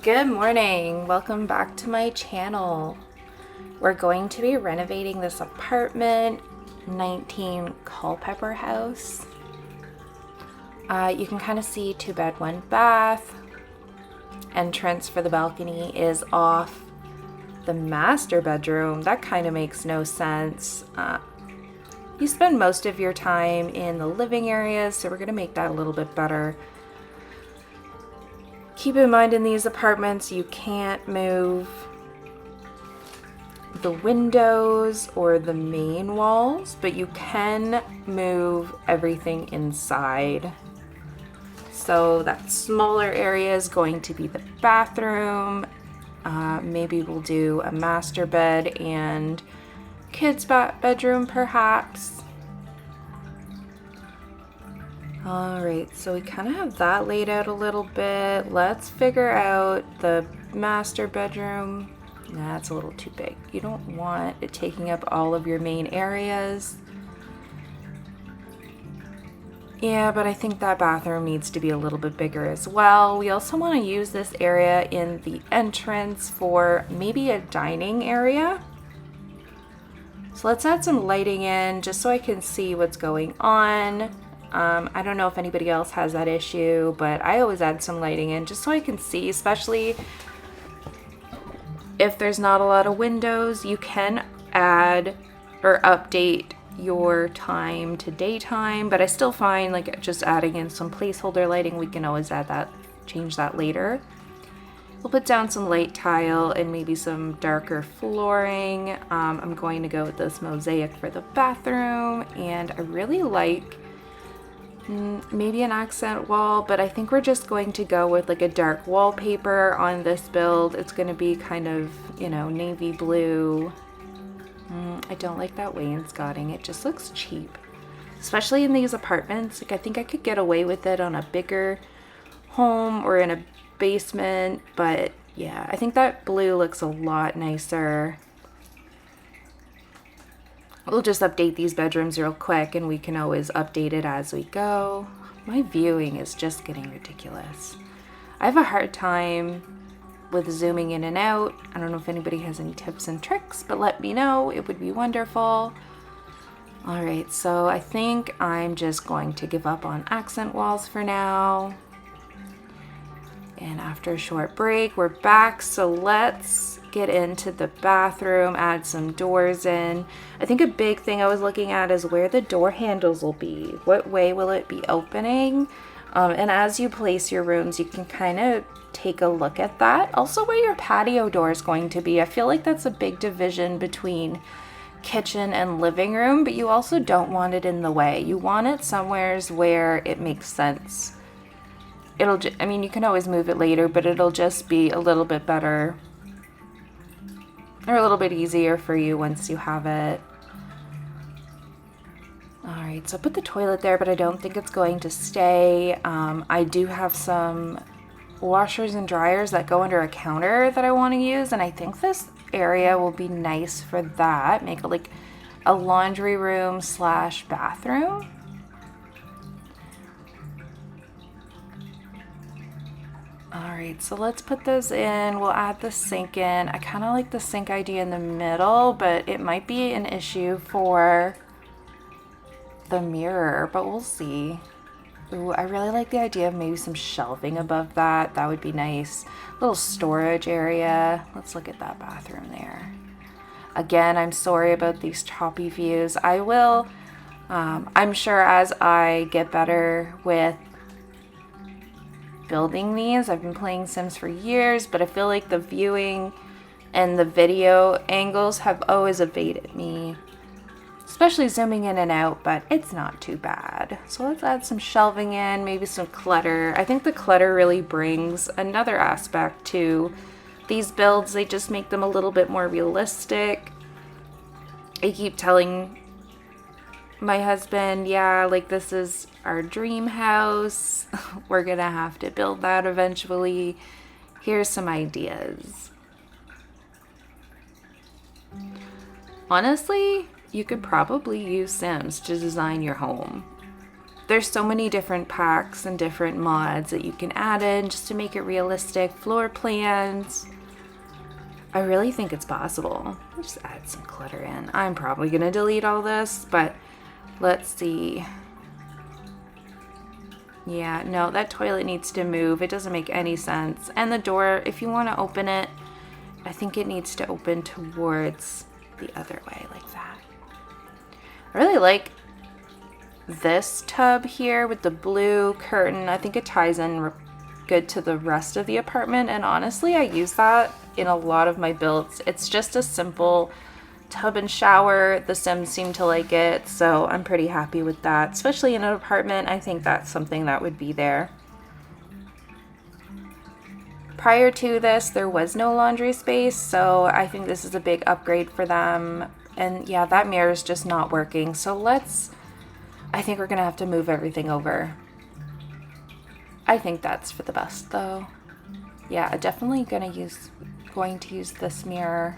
Good morning. Welcome back to my channel. We're going to be renovating this apartment, 19 Culpepper House. You can kind of see 2-bed, 1-bath. Entrance for the balcony is off the master bedroom. That kind of makes no sense. You spend most of your time in the living areas, so we're going to make that a little bit better. Keep in mind, in these apartments, you can't move the windows or the main walls, but you can move everything inside. So that smaller area is going to be the bathroom. Maybe we'll do a master bed and kids' bedroom perhaps. Alright, so we kind of have that laid out a little bit. Let's figure out the master bedroom. Nah, it's a little too big. You don't want it taking up all of your main areas. Yeah, but I think that bathroom needs to be a little bit bigger as well. We also want to use this area in the entrance for maybe a dining area. So let's add some lighting in just so I can see what's going on. I don't know if anybody else has that issue, but I always add some lighting in just so I can see, especially if there's not a lot of windows. You can add or update your time to daytime, but I still find like just adding in some placeholder lighting, we can always add that, change that later. We'll put down some light tile and maybe some darker flooring. I'm going to go with this mosaic for the bathroom, and I really like maybe an accent wall, but I think we're just going to go with like a dark wallpaper on this build. It's going to be kind of, you know, navy blue. I don't like that wainscoting. It just looks cheap, especially in these apartments. Like, I think I could get away with it on a bigger home or in a basement, but yeah, I think that blue looks a lot nicer. We'll just update these bedrooms real quick, and we can always update it as we go. My viewing is just getting ridiculous. I have a hard time with zooming in and out. I don't know if anybody has any tips and tricks, but let me know. It would be wonderful. All right, so I think I'm just going to give up on accent walls for now. And after a short break, we're back. So let's get into the bathroom, add some doors in. I think a big thing I was looking at is where the door handles will be. What way will it be opening? And as you place your rooms, you can kind of take a look at that. Also, where your patio door is going to be. I feel like that's a big division between kitchen and living room, but you also don't want it in the way. You want it somewheres where it makes sense. I mean, you can always move it later, but it'll just be a little bit better or a little bit easier for you once you have it. All right, so I put the toilet there, but I don't think it's going to stay. I do have some washers and dryers that go under a counter that I want to use, and I think this area will be nice for that. Make it like a laundry room / bathroom. Alright, so let's put those in. We'll add the sink in. I kind of like the sink idea in the middle, but it might be an issue for the mirror, but we'll see. Ooh, I really like the idea of maybe some shelving above that. That would be nice. Little storage area. Let's look at that bathroom there. Again, I'm sorry about these choppy views. I will, I'm sure as I get better with building these. I've been playing Sims for years, but I feel like the viewing and the video angles have always evaded me, especially zooming in and out, but it's not too bad. So let's add some shelving in, maybe some clutter. I think the clutter really brings another aspect to these builds. They just make them a little bit more realistic. I keep telling my husband, yeah, like this is our dream house. We're gonna have to build that eventually. Here's some ideas. Honestly, you could probably use Sims to design your home. There's so many different packs and different mods that you can add in just to make it realistic. Floor plans. I really think it's possible. I'll just add some clutter in. I'm probably gonna delete all this, but let's see. Yeah, no, that toilet needs to move. It doesn't make any sense. And the door, if you want to open it, I think it needs to open towards the other way, like that. I really like this tub here with the blue curtain. I think it ties in good to the rest of the apartment, and honestly, I use that in a lot of my builds. It's just a simple tub and shower. The Sims seem to like it, so I'm pretty happy with that. Especially in an apartment, I think that's something that would be there. Prior to this, there was no laundry space, so I think this is a big upgrade for them. And yeah, that mirror is just not working, so I think we're gonna have to move everything over. I think that's for the best though. Yeah, I'm definitely going to use this mirror.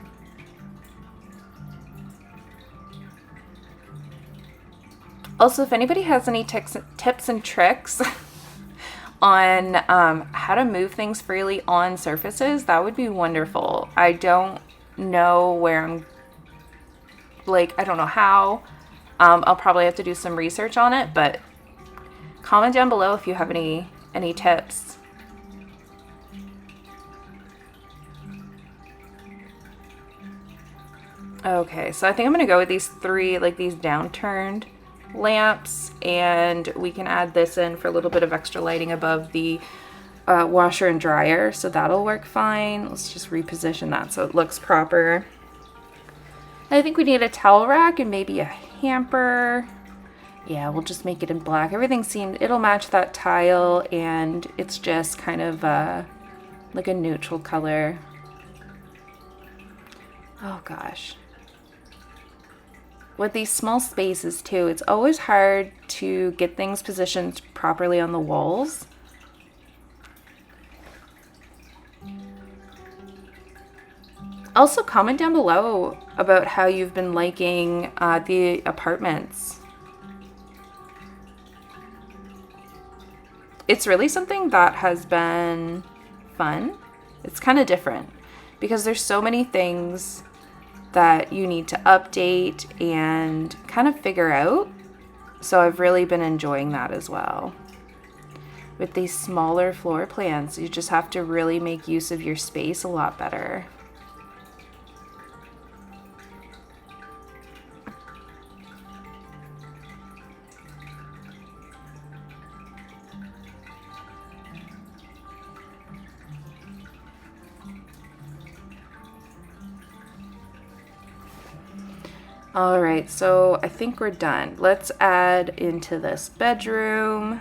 Also, if anybody has any tips and tricks on how to move things freely on surfaces, that would be wonderful. I don't know where I don't know how. I'll probably have to do some research on it, but comment down below if you have any tips. Okay, so I think I'm gonna go with these three, these downturned lamps, and we can add this in for a little bit of extra lighting above the washer and dryer, so that'll work fine. Let's just reposition that so it looks proper. I think we need a towel rack and maybe a hamper. Yeah, we'll just make it in black. It'll match that tile, and it's just kind of like a neutral color. Oh gosh. With these small spaces too, it's always hard to get things positioned properly on the walls. Also, comment down below about how you've been liking the apartments. It's really something that has been fun. It's kind of different because there's so many things that you need to update and kind of figure out. So I've really been enjoying that as well. With these smaller floor plans, you just have to really make use of your space a lot better. All right, so I think we're done. Let's add into this bedroom.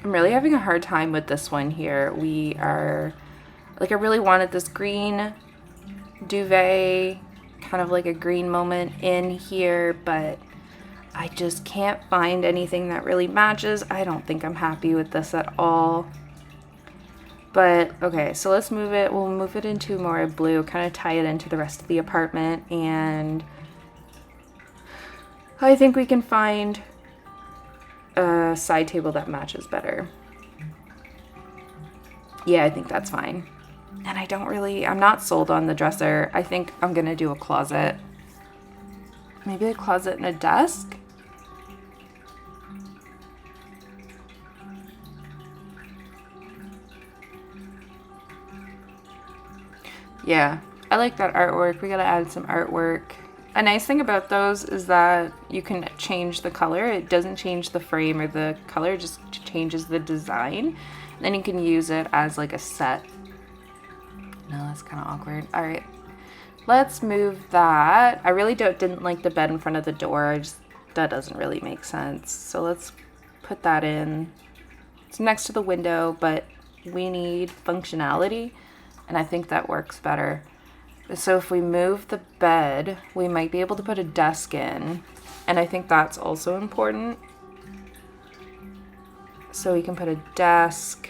I'm really having a hard time with this one here. I really wanted this green duvet, kind of like a green moment in here, but I just can't find anything that really matches. I don't think I'm happy with this at all. But okay, so let's move it. We'll move it into more blue, kind of tie it into the rest of the apartment, and I think we can find a side table that matches better. Yeah, I think that's fine. And I'm not sold on the dresser. I think I'm gonna do a closet. Maybe a closet and a desk? Yeah, I like that artwork. We gotta add some artwork. A nice thing about those is that you can change the color. It doesn't change the frame or the color, it just changes the design. Then you can use it as like a set. No, that's kind of awkward. All right, let's move that. I really didn't like the bed in front of the door. That doesn't really make sense. So let's put that in. It's next to the window, but we need functionality, and I think that works better. So if we move the bed, we might be able to put a desk in, and I think that's also important. So we can put a desk.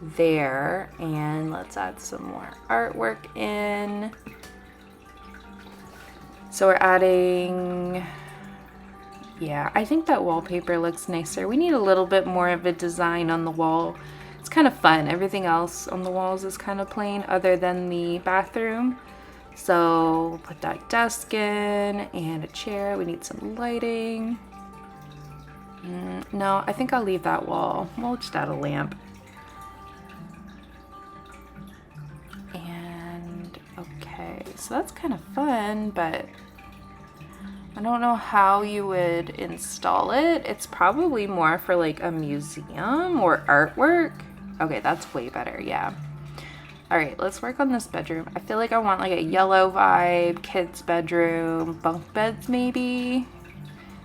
there, and let's add some more artwork in. So we're adding, yeah, I think that wallpaper looks nicer. We need a little bit more of a design on the wall. It's kind of fun. Everything else on the walls is kind of plain other than the bathroom. So we'll put that desk in and a chair. We need some lighting. No, I think I'll leave that wall. We'll just add a lamp. And okay, so that's kind of fun, but I don't know how you would install it. It's probably more for like a museum or artwork. Okay, that's way better, yeah. All right, let's work on this bedroom. I feel like I want like a yellow vibe, kids' bedroom, bunk beds maybe.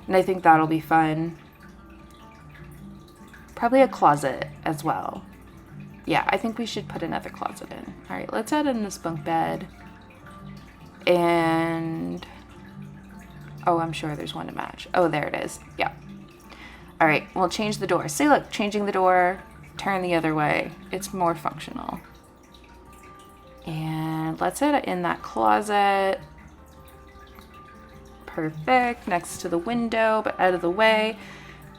And I think that'll be fun. Probably a closet as well. Yeah, I think we should put another closet in. All right, let's add in this bunk bed. And, oh, I'm sure there's one to match. Oh, there it is, yeah. All right, we'll change the door. See, look, changing the door, turn the other way. It's more functional. And let's add it in that closet. Perfect, next to the window, but out of the way.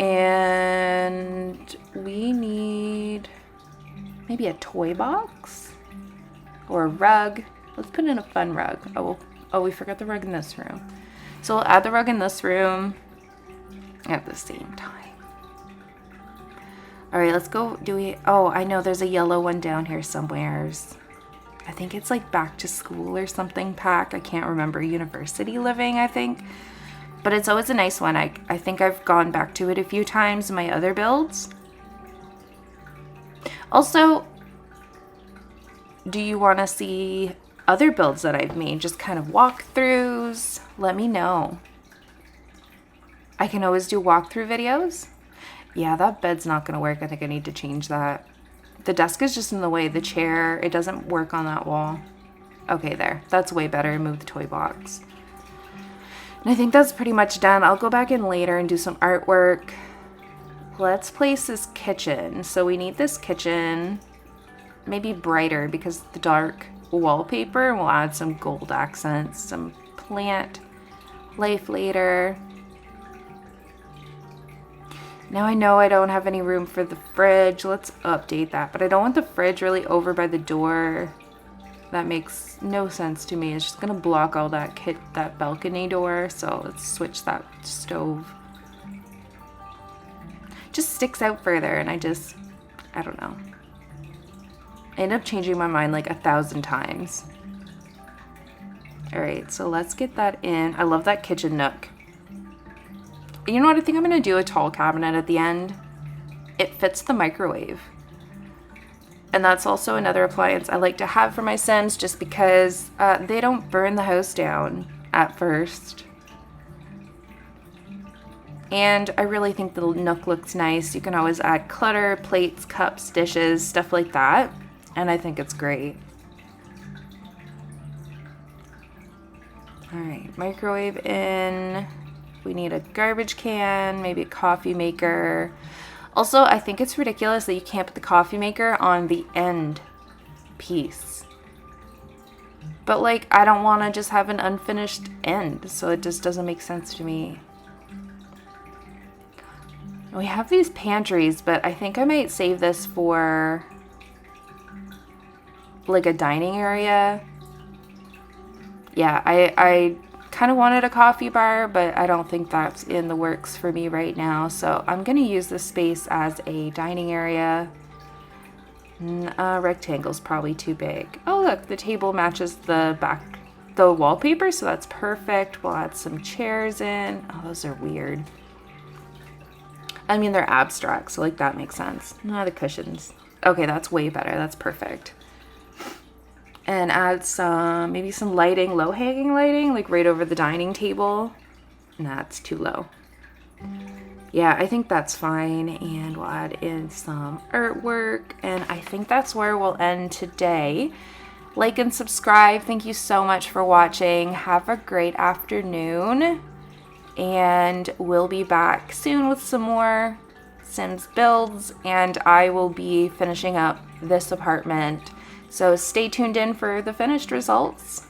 And we need maybe a toy box or a rug. Let's put in a fun rug. Oh, we forgot the rug in this room. So we'll add the rug in this room at the same time. All right, let's go. Oh, I know there's a yellow one down here somewheres. I think it's like back to school or something pack. I can't remember. University living, I think. But it's always a nice one. I think I've gone back to it a few times in my other builds. Also, do you want to see other builds that I've made? Just kind of walkthroughs? Let me know. I can always do walkthrough videos. Yeah, that bed's not going to work. I think I need to change that. The desk is just in the way. The chair, it doesn't work on that wall. Okay, there. That's way better. Move the toy box. And I think that's pretty much done. I'll go back in later and do some artwork. Let's place this kitchen. So we need this kitchen maybe brighter because the dark wallpaper. We'll add some gold accents, some plant life later. Now I know I don't have any room for the fridge. Let's update that. But I don't want the fridge really over by the door. That makes no sense to me. It's just gonna block all that balcony door. So let's switch that stove. Just sticks out further and I don't know. I end up changing my mind like 1,000 times. All right, so let's get that in. I love that kitchen nook. You know what? I think I'm gonna do a tall cabinet at the end. It fits the microwave. And that's also another appliance I like to have for my Sims just because they don't burn the house down at first. And I really think the nook looks nice. You can always add clutter, plates, cups, dishes, stuff like that. And I think it's great. All right, microwave in. We need a garbage can, maybe a coffee maker. Also, I think it's ridiculous that you can't put the coffee maker on the end piece. But like, I don't want to just have an unfinished end, so it just doesn't make sense to me. We have these pantries, but I think I might save this for like a dining area. Yeah, I kind of wanted a coffee bar, but I don't think that's in the works for me right now. So I'm going to use this space as a dining area. Rectangle's probably too big. Oh, look, the table matches the wallpaper, so that's perfect. We'll add some chairs in. Oh, those are weird. I mean, they're abstract, so like that makes sense. No, the cushions. Okay, that's way better. That's perfect. And add some, maybe some lighting, low-hanging lighting, like right over the dining table. Nah, it's too low. Yeah, I think that's fine. And we'll add in some artwork. And I think that's where we'll end today. Like and subscribe. Thank you so much for watching. Have a great afternoon. And we'll be back soon with some more Sims builds, and I will be finishing up this apartment. So stay tuned in for the finished results.